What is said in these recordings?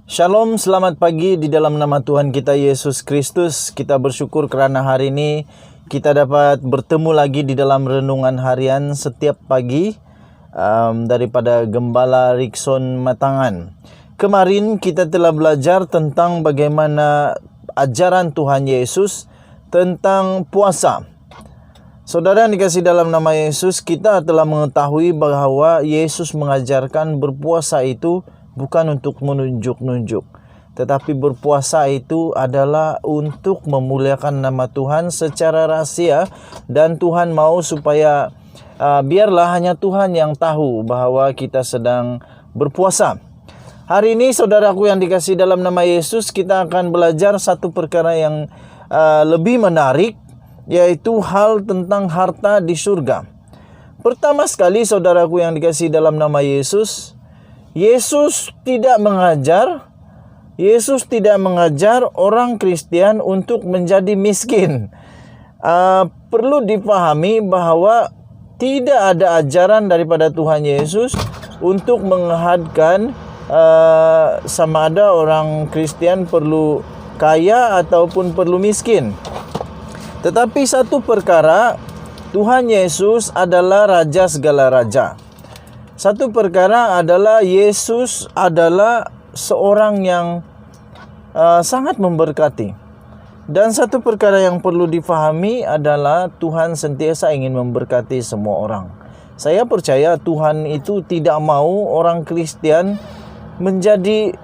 Shalom, selamat pagi di dalam nama Tuhan kita Yesus Kristus. Kita bersyukur kerana hari ini kita dapat bertemu lagi di dalam renungan harian setiap pagi daripada Gembala Rickson Matangan. Kemarin kita telah belajar tentang bagaimana ajaran Tuhan Yesus tentang puasa. Saudara yang dikasihi dalam nama Yesus, kita telah mengetahui bahawa Yesus mengajarkan berpuasa itu bukan untuk menunjuk-nunjuk, tetapi berpuasa itu adalah untuk memuliakan nama Tuhan secara rahasia, dan Tuhan mau supaya biarlah hanya Tuhan yang tahu bahawa kita sedang berpuasa. Hari ini saudaraku yang dikasihi dalam nama Yesus, kita akan belajar satu perkara yang lebih menarik, yaitu hal tentang harta di surga. Pertama sekali saudaraku yang dikasihi dalam nama Yesus, Yesus tidak mengajar orang Kristen untuk menjadi miskin. Perlu dipahami bahawa tidak ada ajaran daripada Tuhan Yesus untuk menghadkan sama ada orang Kristen perlu kaya ataupun perlu miskin. Tetapi satu perkara, Tuhan Yesus adalah Raja segala raja. Satu perkara adalah Yesus adalah seorang yang sangat memberkati. Dan satu perkara yang perlu difahami adalah Tuhan sentiasa ingin memberkati semua orang. Saya percaya Tuhan itu tidak mau orang Kristen menjadi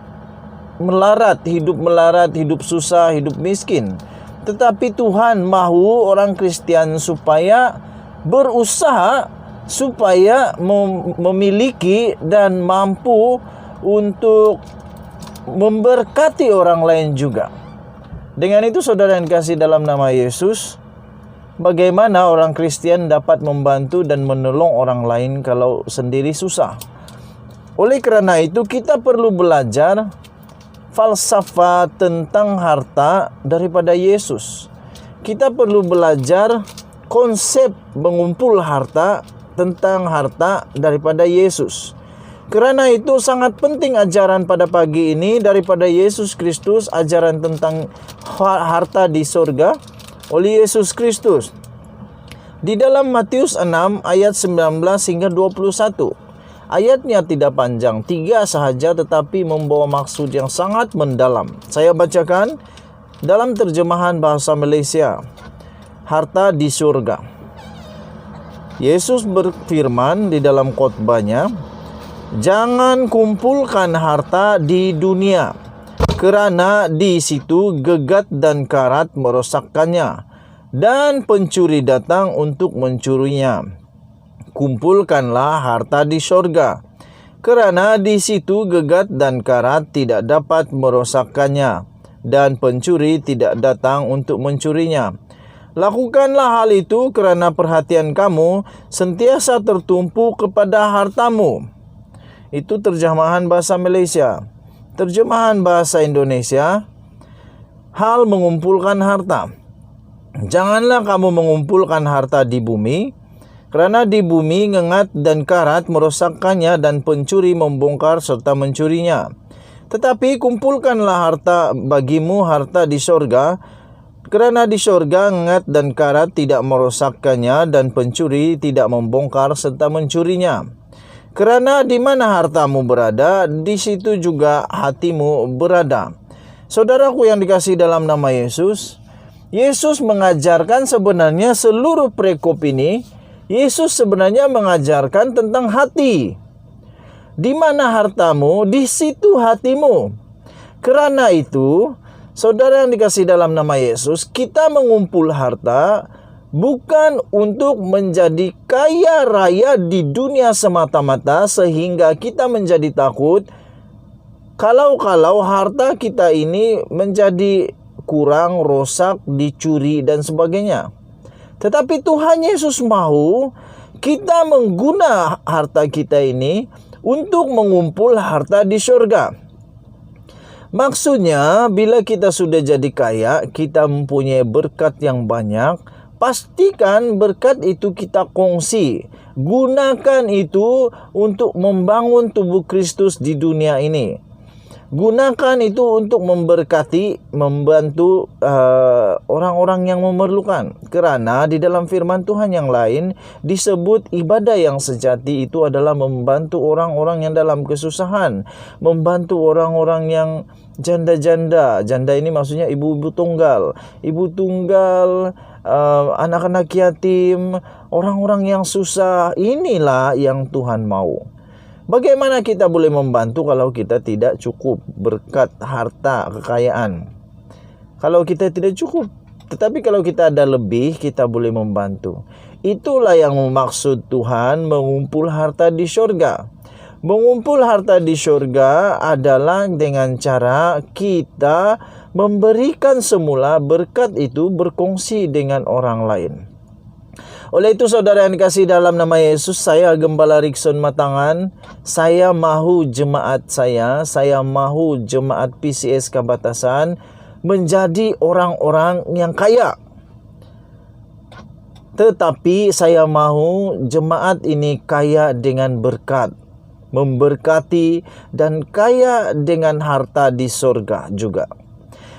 melarat, hidup susah, hidup miskin. Tetapi Tuhan mahu orang Kristen supaya berusaha supaya memiliki dan mampu untuk memberkati orang lain juga. Dengan itu saudara yang dikasihi dalam nama Yesus, bagaimana orang Kristen dapat membantu dan menolong orang lain kalau sendiri susah. Oleh kerana itu kita perlu belajar falsafah tentang harta daripada Yesus. Kita perlu belajar konsep mengumpul harta, tentang harta daripada Yesus. Kerana itu sangat penting ajaran pada pagi ini daripada Yesus Kristus, ajaran tentang harta di surga oleh Yesus Kristus. Di dalam Matius 6 ayat 19 hingga 21. Ayatnya tidak panjang, 3 sahaja tetapi membawa maksud yang sangat mendalam. Saya bacakan dalam terjemahan bahasa Malaysia. Harta di surga. Yesus berfirman di dalam khotbahnya, "Jangan kumpulkan harta di dunia, kerana di situ gegat dan karat merosakkannya, dan pencuri datang untuk mencurinya. Kumpulkanlah harta di sorga, kerana di situ gegat dan karat tidak dapat merosakkannya, dan pencuri tidak datang untuk mencurinya. Lakukanlah hal itu kerana perhatian kamu sentiasa tertumpu kepada hartamu." Itu terjemahan bahasa Malaysia. Terjemahan bahasa Indonesia, hal mengumpulkan harta. Janganlah kamu mengumpulkan harta di bumi, kerana di bumi ngengat dan karat merosakkannya dan pencuri membongkar serta mencurinya. Tetapi kumpulkanlah harta bagimu harta di sorga, kerana di sorga ngengat dan karat tidak merosakkannya dan pencuri tidak membongkar serta mencurinya. Kerana di mana hartamu berada, di situ juga hatimu berada. Saudaraku yang dikasihi dalam nama Yesus, Yesus mengajarkan sebenarnya seluruh perikop ini, Yesus sebenarnya mengajarkan tentang hati. Di mana hartamu, di situ hatimu. Kerana itu, saudara yang dikasihi dalam nama Yesus, kita mengumpul harta bukan untuk menjadi kaya raya di dunia semata-mata sehingga kita menjadi takut kalau harta kita ini menjadi kurang, rosak, dicuri dan sebagainya. Tetapi Tuhan Yesus mahu kita mengguna harta kita ini untuk mengumpul harta di surga. Maksudnya, bila kita sudah jadi kaya, kita mempunyai berkat yang banyak, pastikan berkat itu kita kongsi. Gunakan itu untuk membangun tubuh Kristus di dunia ini. Gunakan itu untuk memberkati, membantu orang-orang yang memerlukan. Kerana di dalam firman Tuhan yang lain disebut ibadah yang sejati itu adalah membantu orang-orang yang dalam kesusahan, membantu orang-orang yang janda-janda. Janda ini maksudnya ibu-ibu tunggal, anak-anak yatim, orang-orang yang susah. Inilah yang Tuhan mau. Bagaimana kita boleh membantu kalau kita tidak cukup berkat harta, kekayaan? Kalau kita tidak cukup, tetapi kalau kita ada lebih, kita boleh membantu. Itulah yang maksud Tuhan mengumpul harta di surga. Mengumpul harta di surga adalah dengan cara kita memberikan semula berkat itu berkongsi dengan orang lain. Oleh itu saudara yang dikasihi dalam nama Yesus, saya Gembala Rikson Matangan, saya mahu jemaat saya mahu jemaat PCS Kabatasan menjadi orang-orang yang kaya. Tetapi saya mahu jemaat ini kaya dengan berkat, memberkati dan kaya dengan harta di surga juga.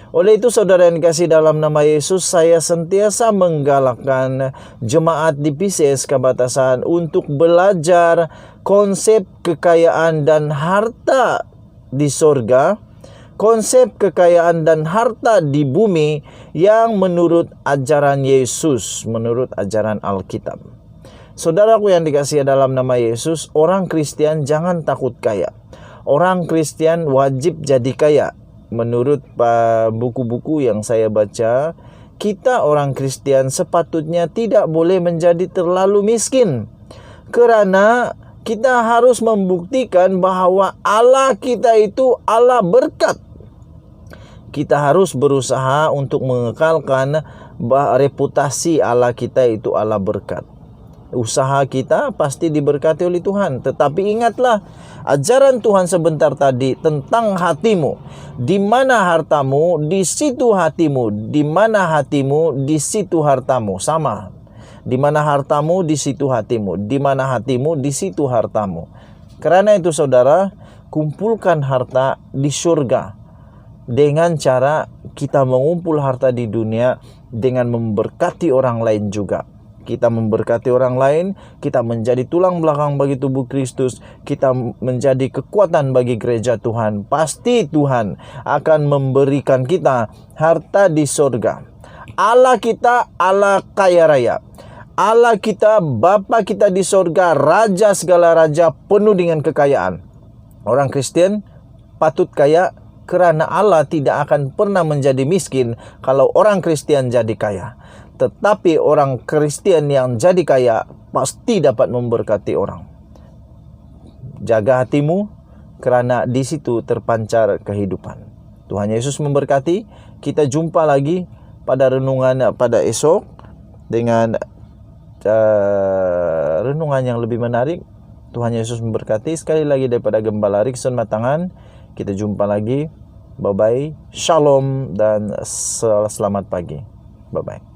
Oleh itu saudara yang dikasihi dalam nama Yesus, saya sentiasa menggalakkan jemaat di PCS Kabatasan untuk belajar konsep kekayaan dan harta di surga, konsep kekayaan dan harta di bumi yang menurut ajaran Yesus, menurut ajaran Alkitab. Saudaraku yang dikasihi dalam nama Yesus, orang Kristen jangan takut kaya. Orang Kristen wajib jadi kaya. Menurut buku-buku yang saya baca, kita orang Kristen sepatutnya tidak boleh menjadi terlalu miskin. Kerana kita harus membuktikan bahwa Allah kita itu Allah berkat. Kita harus berusaha untuk mengekalkan reputasi Allah kita itu Allah berkat. Usaha kita pasti diberkati oleh Tuhan. Tetapi ingatlah ajaran Tuhan sebentar tadi tentang hatimu. Di mana hartamu, di situ hatimu. Di mana hatimu, di situ hartamu. Sama. Di mana hartamu, di situ hatimu. Di mana hatimu, di situ hartamu. Karena itu saudara, kumpulkan harta di surga. Dengan cara kita mengumpul harta di dunia dengan memberkati orang lain juga. Kita memberkati orang lain, kita menjadi tulang belakang bagi tubuh Kristus, kita menjadi kekuatan bagi gereja Tuhan. Pasti Tuhan akan memberikan kita harta di surga. Allah kita Allah kaya raya. Allah kita Bapa kita di surga, Raja segala raja, penuh dengan kekayaan. Orang Kristen patut kaya kerana Allah tidak akan pernah menjadi miskin kalau orang Kristen jadi kaya. Tetapi orang Kristen yang jadi kaya pasti dapat memberkati orang. Jaga hatimu kerana di situ terpancar kehidupan. Tuhan Yesus memberkati. Kita jumpa lagi pada renungan pada esok dengan renungan yang lebih menarik. Tuhan Yesus memberkati. Sekali lagi daripada Gembala Rikson Matangan. Kita jumpa lagi. Bye-bye. Shalom dan selamat pagi. Bye-bye.